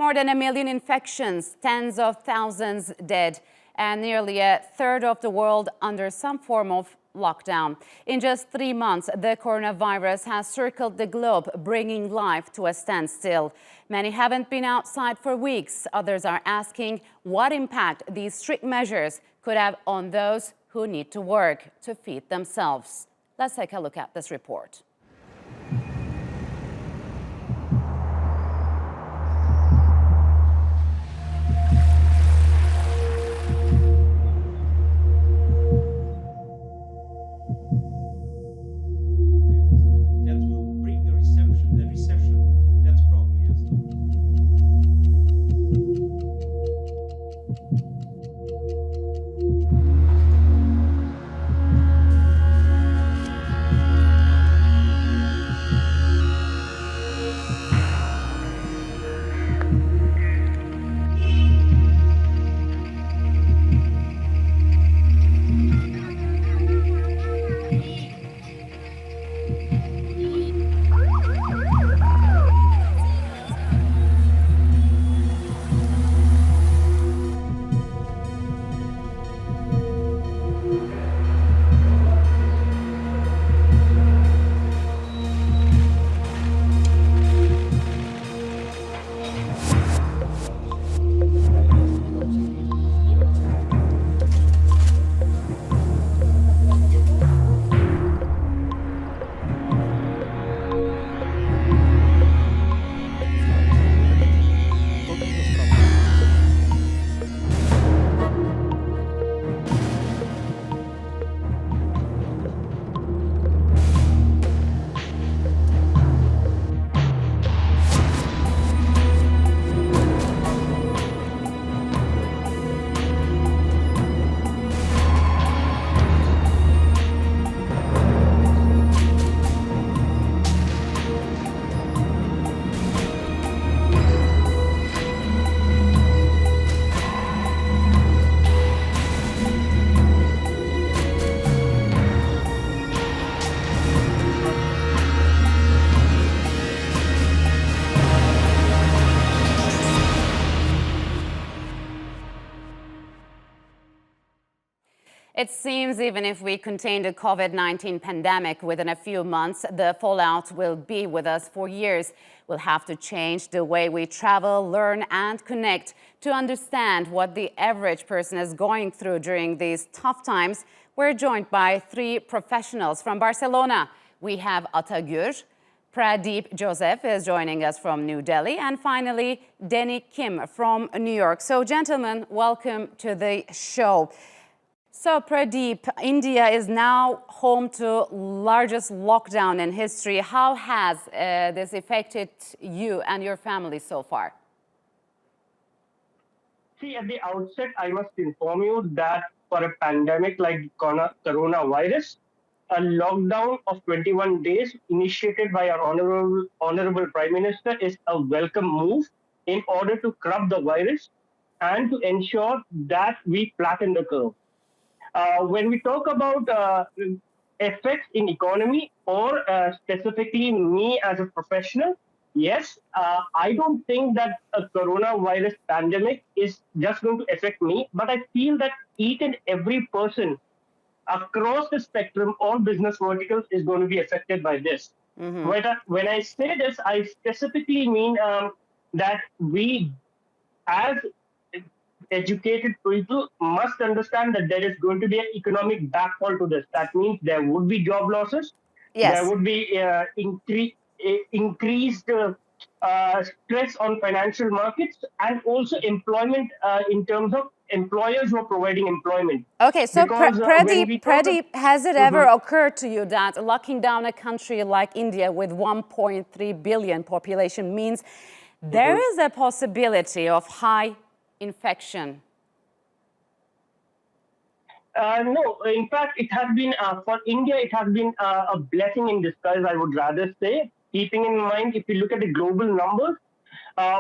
More than 1 million infections, tens of thousands dead, and nearly a third of the world under some form of lockdown. In just 3 months, the coronavirus has circled the globe, bringing life to a standstill. Many haven't been outside for weeks. Others are asking what impact these strict measures could have on those who need to work to feed themselves. Let's take a look at this report. It seems even if we contain the COVID-19 pandemic within a few months, the fallout will be with us for years. We'll have to change the way we travel, learn and connect to understand what the average person is going through during these tough times. We're joined by 3 professionals from Barcelona. We have Atagür, Pradeep Joseph is joining us from New Delhi, and finally, Denny Kim from New York. So gentlemen, welcome to the show. So Pradeep, India is now home to largest lockdown in history. How has this affected you and your family so far? See, at the outset, I must inform you that for a pandemic like coronavirus, a lockdown of 21 days initiated by our honorable Prime Minister is a welcome move in order to curb the virus and to ensure that we flatten the curve. When we talk about effects in economy or specifically me as a professional, yes, I don't think that a coronavirus pandemic is just going to affect me, but I feel that each and every person across the spectrum, all business verticals is going to be affected by this. When I say this, I specifically mean that we as educated people must understand that there is going to be an economic backfall to this. That means there would be job losses. Yes. There would be increased stress on financial markets and also employment in terms of employers who are providing employment. Okay, so Because, Pradeep, has it ever occurred to you that locking down a country like India with 1.3 billion population means there is a possibility of high infection? No, in fact, it has been, for India, it has been a blessing in disguise, I would rather say, keeping in mind, if you look at the global numbers,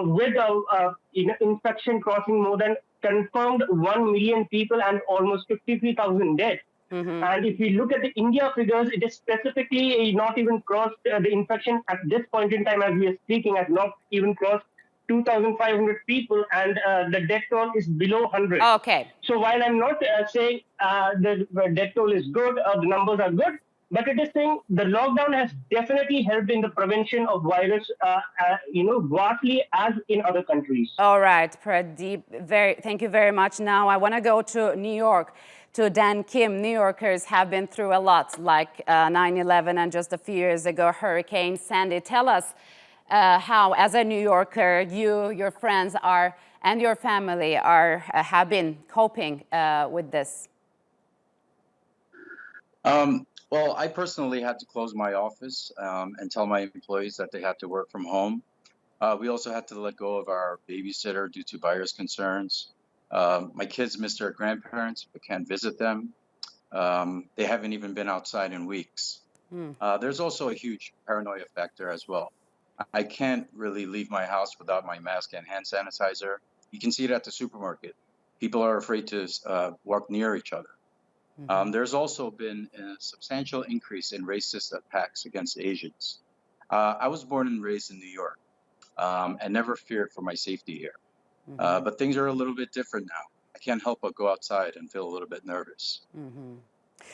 with infection crossing more than confirmed 1 million people and almost 53,000 dead. And if we look at the India figures, it is specifically not even crossed the infection at this point in time as we are speaking, has not even crossed 2,500 people, and the death toll is below 100. Okay. So while I'm not saying the death toll is good or the numbers are good, but it is saying the lockdown has definitely helped in the prevention of virus, vastly as in other countries. All right, Pradeep, thank you very much. Now I want to go to New York, to Dan Kim. New Yorkers have been through a lot, like 9/11 and just a few years ago, Hurricane Sandy. Tell us how, as a New Yorker, you, your friends are, and your family have been coping with this. Well, I personally had to close my office and tell my employees that they had to work from home. We also had to let go of our babysitter due to virus concerns. My kids miss their grandparents but can't visit them. They haven't even been outside in weeks. There's also a huge paranoia factor as well. I can't really leave my house without my mask and hand sanitizer. You can see it at the supermarket. People are afraid to walk near each other. There's also been a substantial increase in racist attacks against Asians. I was born and raised in New York and never feared for my safety here. But things are a little bit different now. I can't help but go outside and feel a little bit nervous.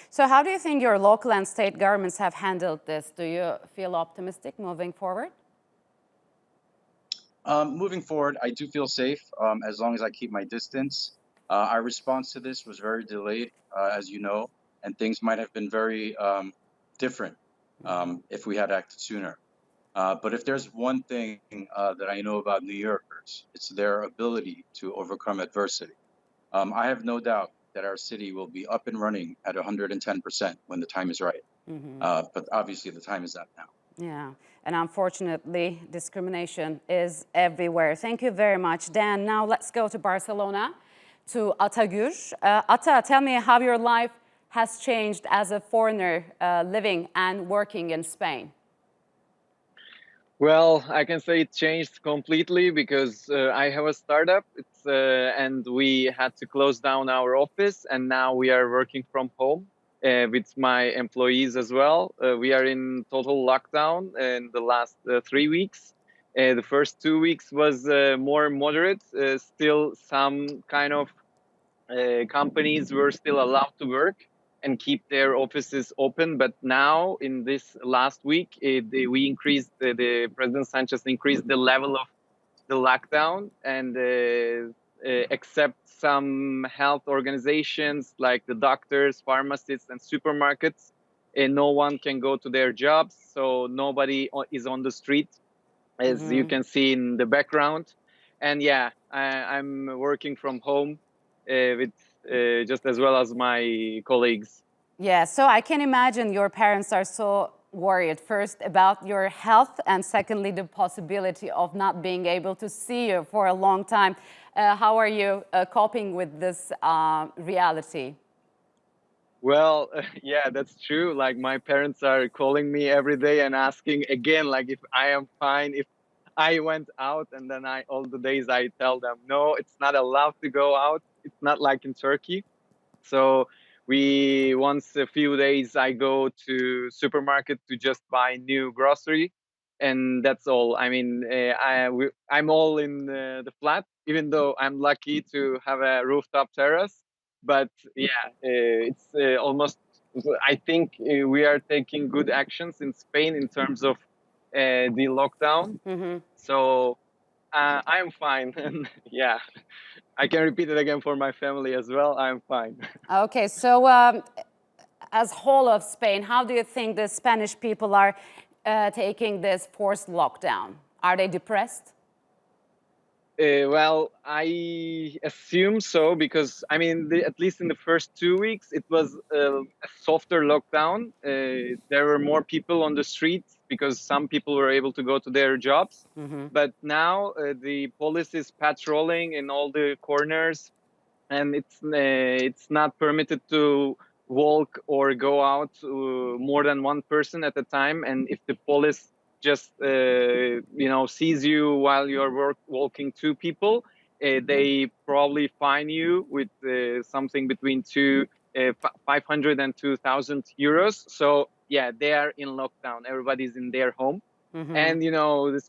So how do you think your local and state governments have handled this? Do you feel optimistic moving forward? Moving forward, I do feel safe as long as I keep my distance. Our response to this was very delayed, as you know, and things might have been very different if we had acted sooner. But if there's one thing that I know about New Yorkers, it's their ability to overcome adversity. I have no doubt that our city will be up and running at 110% when the time is right. But obviously the time is not now. Yeah, and unfortunately, discrimination is everywhere. Thank you very much, Dan. Now let's go to Barcelona, to Atagür. Ata, tell me how your life has changed as a foreigner living and working in Spain. Well, I can say it changed completely because I have a startup. And we had to close down our office, and now we are working from home with my employees as well. We are in total lockdown in the last 3 weeks. The first 2 weeks was more moderate. Still, some kind of companies were still allowed to work and keep their offices open. But now, in this last week, we increased, the President Sanchez increased the level of the lockdown, and except some health organizations like the doctors, pharmacists, and supermarkets, no one can go to their jobs. So nobody is on the street, as you can see in the background. And yeah, I'm working from home with just as well as my colleagues. Yeah, so I can imagine your parents are so worried, first about your health, and secondly, the possibility of not being able to see you for a long time. How are you coping with this reality? Well, yeah, that's true. Like, my parents are calling me every day and asking again, like, if I am fine, if I went out, and then all the days I tell them, no, it's not allowed to go out. It's not like in Turkey. So once a few days, I go to supermarket to just buy new grocery, and that's all. I mean, I'm all in the flat, even though I'm lucky to have a rooftop terrace. But yeah, it's almost. I think we are taking good actions in Spain in terms of the lockdown. So I'm fine, and yeah, I can repeat it again for my family as well. I'm fine. Okay, so as whole of Spain, how do you think the Spanish people are taking this forced lockdown? Are they depressed? Well, I assume so, because I mean, at least in the first 2 weeks, it was a softer lockdown. There were more people on the streets because some people were able to go to their jobs. But now the police is patrolling in all the corners, and it's not permitted to walk or go out more than one person at a time. And if the police just sees you while you're walking two people, they probably fine you with something between 500 and 2,000 euros. So yeah, they are in lockdown. Everybody's in their home. And the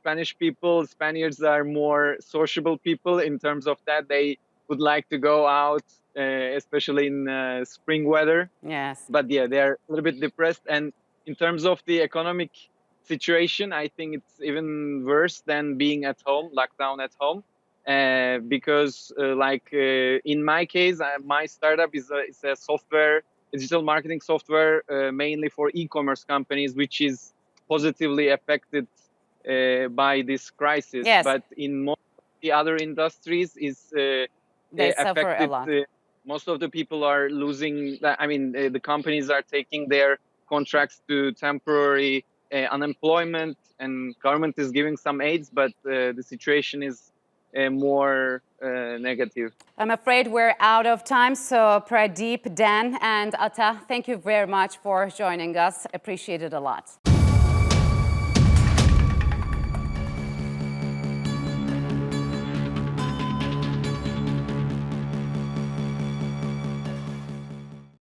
Spaniards are more sociable people. In terms of that, they would like to go out, especially in spring weather. Yes. But yeah, they're a little bit depressed. And in terms of the economic situation, I think it's even worse than being at home, locked down at home. Because in my case, my startup is a software, digital marketing software, mainly for e-commerce companies, which is positively affected by this crisis. Yes. But in most of the other industries, is They suffer a affected. lot. Most of the people are losing. I mean, the companies are taking their contracts to temporary unemployment, and government is giving some aids, but the situation is more negative. I'm afraid we're out of time. So Pradeep, Dan, and Ata, thank you very much for joining us. Appreciate it a lot.